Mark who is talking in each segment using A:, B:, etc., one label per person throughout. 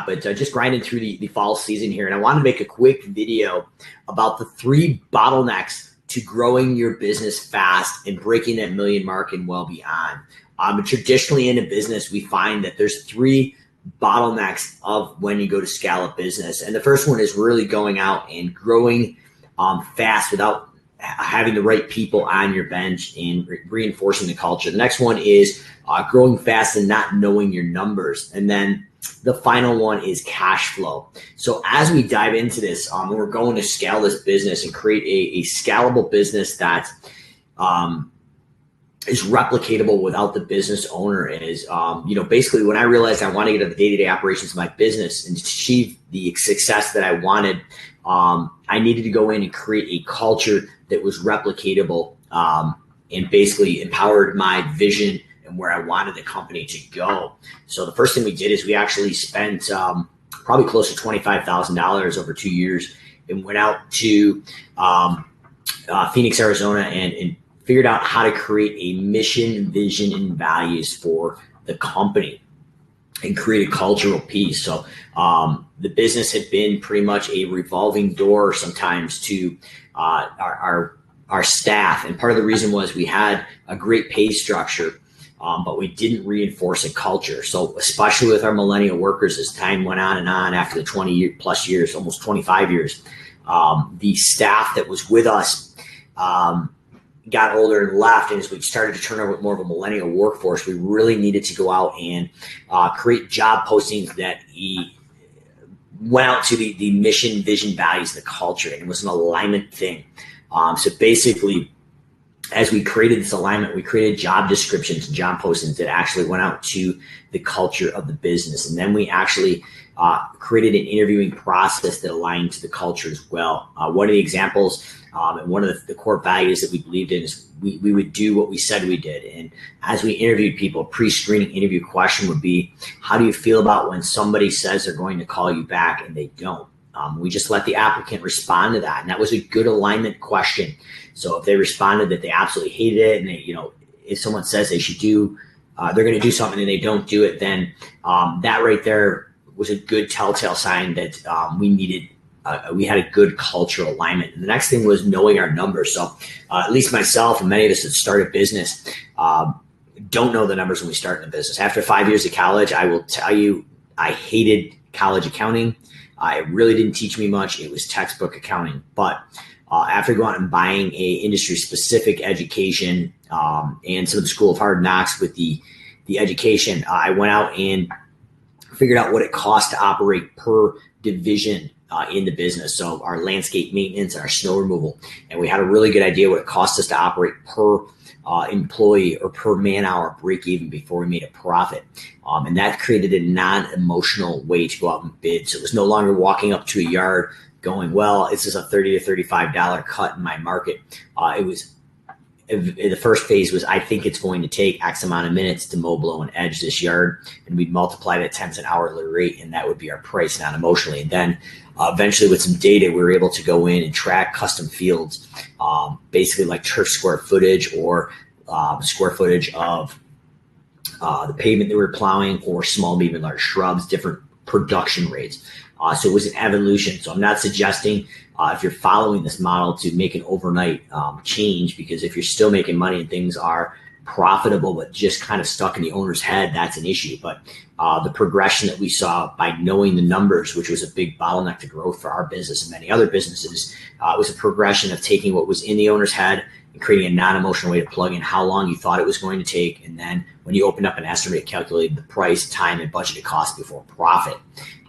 A: but just grinding through the fall season here. And I wanted to make a quick video about the 3 bottlenecks to growing your business fast and breaking that million mark and well beyond. Traditionally in a business, we find that there's 3 bottlenecks of when you go to scale a business. And the first one is really going out and growing fast without having the right people on your bench and reinforcing the culture. The next one is growing fast and not knowing your numbers. And then the final one is cash flow. So as we dive into this, we're going to scale this business and create a scalable business that is replicatable without the business owner. Is basically when I realized I wanted to get to the day-to-day operations of my business and achieve the success that I wanted, I needed to go in and create a culture that was replicatable and basically empowered my vision and where I wanted the company to go. So the first thing we did is we actually spent probably close to $25,000 over 2 years and went out to Phoenix, Arizona and figured out how to create a mission, vision, and values for the company and create a cultural piece. So the business had been pretty much a revolving door sometimes to our staff. And part of the reason was we had a great pay structure, but we didn't reinforce a culture. So especially with our millennial workers, as time went on and on after the 20 plus years, almost 25 years, the staff that was with us got older and left. And as we started to turn over more of a millennial workforce, we really needed to go out and create job postings that went out to the mission, vision, values, the culture. And it was an alignment thing. So basically, as we created this alignment, we created job descriptions and job postings that actually went out to the culture of the business. And then we actually created an interviewing process that aligned to the culture as well. One of the examples and one of the core values that we believed in is we would do what we said we did. And as we interviewed people, pre-screening interview question would be, how do you feel about when somebody says they're going to call you back and they don't? We just let the applicant respond to that. And that was a good alignment question. So if they responded that they absolutely hated it, and they, if someone says they should do, they're going to do something and they don't do it, then that right there was a good telltale sign that we had a good cultural alignment. And the next thing was knowing our numbers. So at least myself and many of us that started business don't know the numbers when we start in the business. After 5 years of college, I will tell you, I hated college accounting. It really didn't teach me much. It was textbook accounting. But after going out and buying a industry specific education and some of the School of Hard Knocks with the education, I went out and figured out what it cost to operate per division in the business. So our landscape maintenance and our snow removal. And we had a really good idea what it cost us to operate per employee or per man hour break even before we made a profit. And that created a non-emotional way to go out and bid. So it was no longer walking up to a yard going, well, this is a $30 to $35 cut in my market. The first phase was, I think it's going to take X amount of minutes to mow, blow, and edge this yard. And we'd multiply that times an hourly rate, and that would be our price, not emotionally. And then eventually with some data, we were able to go in and track custom fields, basically like turf square footage or square footage of the pavement that we were plowing, or small, medium, large shrubs, different production rates. So it was an evolution. So I'm not suggesting if you're following this model to make an overnight change, because if you're still making money and things are profitable but just kind of stuck in the owner's head, that's an issue. But the progression that we saw by knowing the numbers, which was a big bottleneck to growth for our business and many other businesses, was a progression of taking what was in the owner's head and creating a non-emotional way to plug in how long you thought it was going to take. And then when you opened up an estimate, calculated the price, time, and budgeted cost before profit.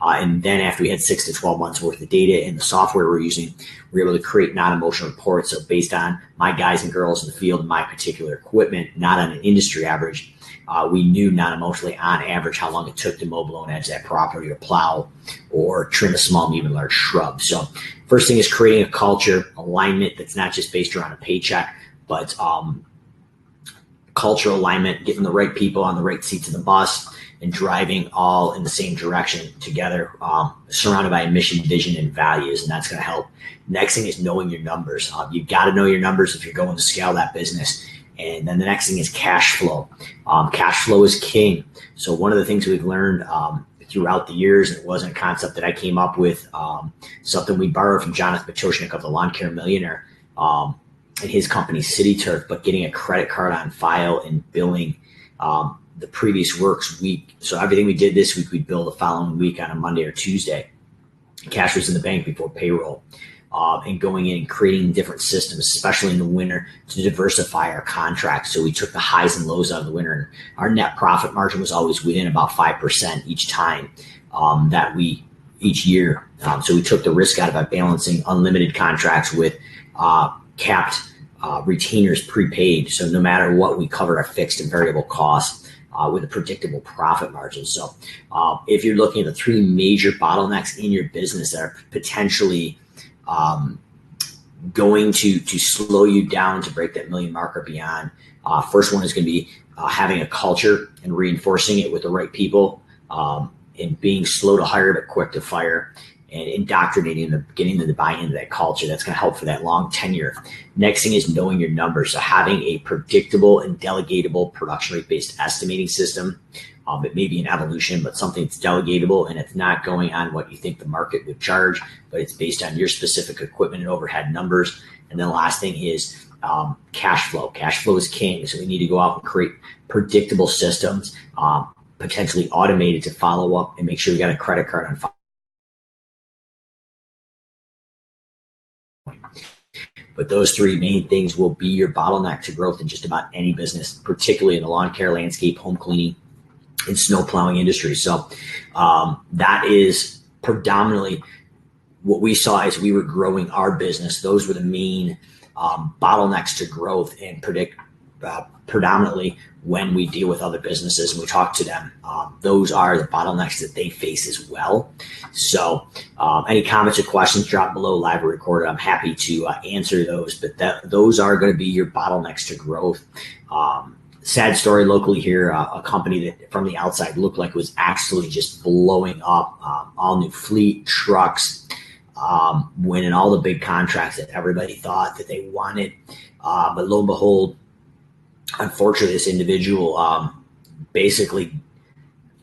A: And then after we had 6 to 12 months worth of data in the software we're using, we were able to create non-emotional reports. So based on my guys and girls in the field and my particular equipment, not on an industry average, we knew non-emotionally on average how long it took to mow, blow, and edge that property, or plow, or trim a small, medium, large shrub. So first thing is creating a culture alignment that's not just based around a paycheck, but cultural alignment, getting the right people on the right seats of the bus and driving all in the same direction together, surrounded by a mission, vision, and values, and that's going to help. Next thing is knowing your numbers. You've got to know your numbers if you're going to scale that business. And then the next thing is cash flow. Cash flow is king. So one of the things we've learned throughout the years. And it wasn't a concept that I came up with, something we borrowed from Jonathan Pechoshnik of the Lawn Care Millionaire, and his company City Turf, but getting a credit card on file and billing the previous work's week. So everything we did this week, we'd bill the following week on a Monday or Tuesday. Cash was in the bank before payroll. And going in and creating different systems, especially in the winter, to diversify our contracts. So we took the highs and lows out of the winter, and our net profit margin was always within about 5% each time each year. So we took the risk out of it, balancing unlimited contracts with capped retainers prepaid. So no matter what, we covered our fixed and variable costs with a predictable profit margin. So if you're looking at the three major bottlenecks in your business that are potentially going to slow you down to break that million mark or beyond. First one is going to be having a culture and reinforcing it with the right people, and being slow to hire but quick to fire, and indoctrinating them, getting them to buy into that culture. That's going to help for that long tenure. Next thing is knowing your numbers. So having a predictable and delegatable production rate based estimating system. It may be an evolution, but something that's delegatable, and it's not going on what you think the market would charge, but it's based on your specific equipment and overhead numbers. And then the last thing is cash flow. Cash flow is king. So we need to go out and create predictable systems, potentially automated, to follow up and make sure we got a credit card on file. But those three main things will be your bottleneck to growth in just about any business, particularly in the lawn care, landscape, home cleaning, and snow plowing industry. So that is predominantly what we saw as we were growing our business. Those were the main bottlenecks to growth, and predominantly when we deal with other businesses and we talk to them, those are the bottlenecks that they face as well. So any comments or questions, drop below, live or recorded. I'm happy to answer those, but those are going to be your bottlenecks to growth. Sad story locally here, a company that from the outside looked like it was actually just blowing up, all new fleet, trucks, winning all the big contracts that everybody thought that they wanted. But lo and behold, unfortunately, this individual basically,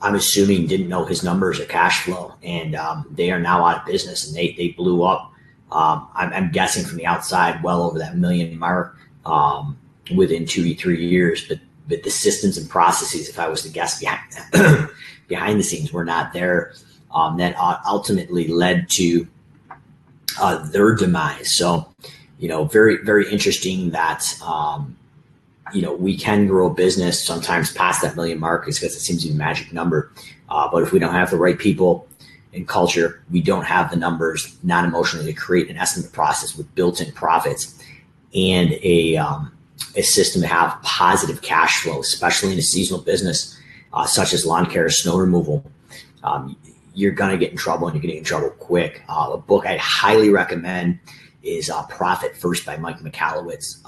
A: I'm assuming, didn't know his numbers or cash flow, and they are now out of business, and they blew up. I'm guessing from the outside, well over that million mark within 2 to 3 years. But the systems and processes, if I was to guess behind the scenes, were not there. That ultimately led to their demise. So, very, very interesting that, we can grow a business sometimes past that million mark, is because it seems to be a magic number. But if we don't have the right people and culture, we don't have the numbers non-emotionally to create an estimate process with built-in profits and a system to have positive cash flow, especially in a seasonal business such as lawn care or snow removal. You're going to get in trouble, and you're getting in trouble quick. A book I'd highly recommend is Profit First by Mike Michalowicz.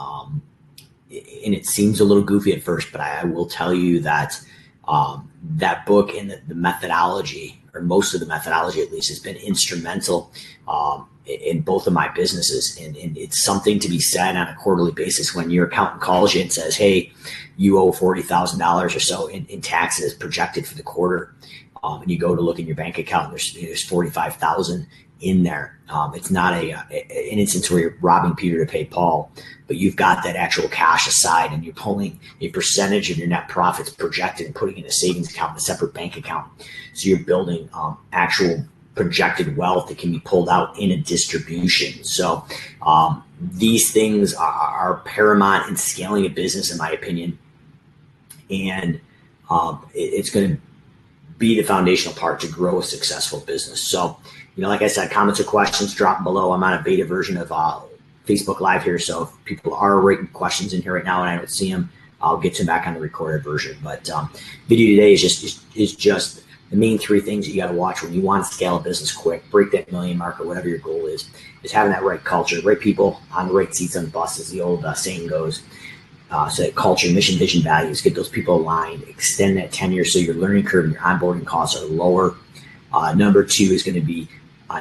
A: And it seems a little goofy at first, but I will tell you that that book and the methodology, or most of the methodology at least, has been instrumental in both of my businesses. And it's something to be said on a quarterly basis when your accountant calls you and says, hey, you owe $40,000 or so in taxes projected for the quarter. And you go to look in your bank account, there's $45,000 in there. It's not an instance where you're robbing Peter to pay Paul, but you've got that actual cash aside, and you're pulling a percentage of your net profits projected and putting it in a savings account, a separate bank account. So you're building actual projected wealth that can be pulled out in a distribution. So these things are paramount in scaling a business, in my opinion. And it's going to be the foundational part to grow a successful business. So, like I said, comments or questions, drop below. I'm on a beta version of Facebook Live here. So if people are writing questions in here right now and I don't see them, I'll get to them back on the recorded version. But video today is just the main three things that you got to watch when you want to scale a business quick, break that million mark, or whatever your goal is having that right culture, right people on the right seats on the bus, as the old saying goes. So that culture, mission, vision, values, get those people aligned, extend that tenure so your learning curve and your onboarding costs are lower. Number two is going to be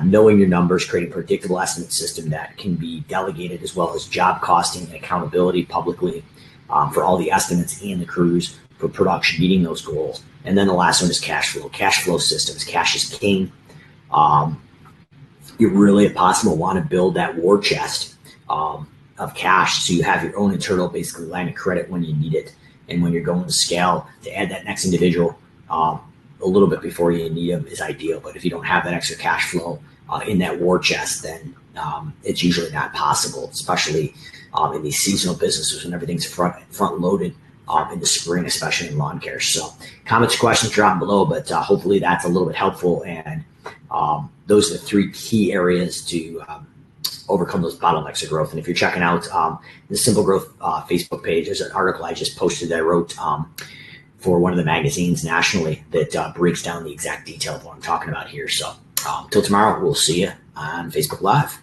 A: knowing your numbers, creating a predictable estimate system that can be delegated, as well as job costing and accountability publicly for all the estimates and the crews. for production, meeting those goals. And then the last one is cash flow. Cash flow systems. Cash is king. You really, if possible, want to build that war chest of cash, so you have your own internal, basically, line of credit when you need it, and when you're going to scale to add that next individual a little bit before you need them is ideal. But if you don't have that extra cash flow in that war chest, then it's usually not possible, especially in these seasonal businesses when everything's front loaded in the spring, especially in lawn care. So comments, questions, drop below, but hopefully that's a little bit helpful. And those are the 3 key areas to overcome those bottlenecks of growth. And if you're checking out the Simple Growth Facebook page, there's an article I just posted that I wrote for one of the magazines nationally that breaks down the exact detail of what I'm talking about here. So till tomorrow, we'll see you on Facebook Live.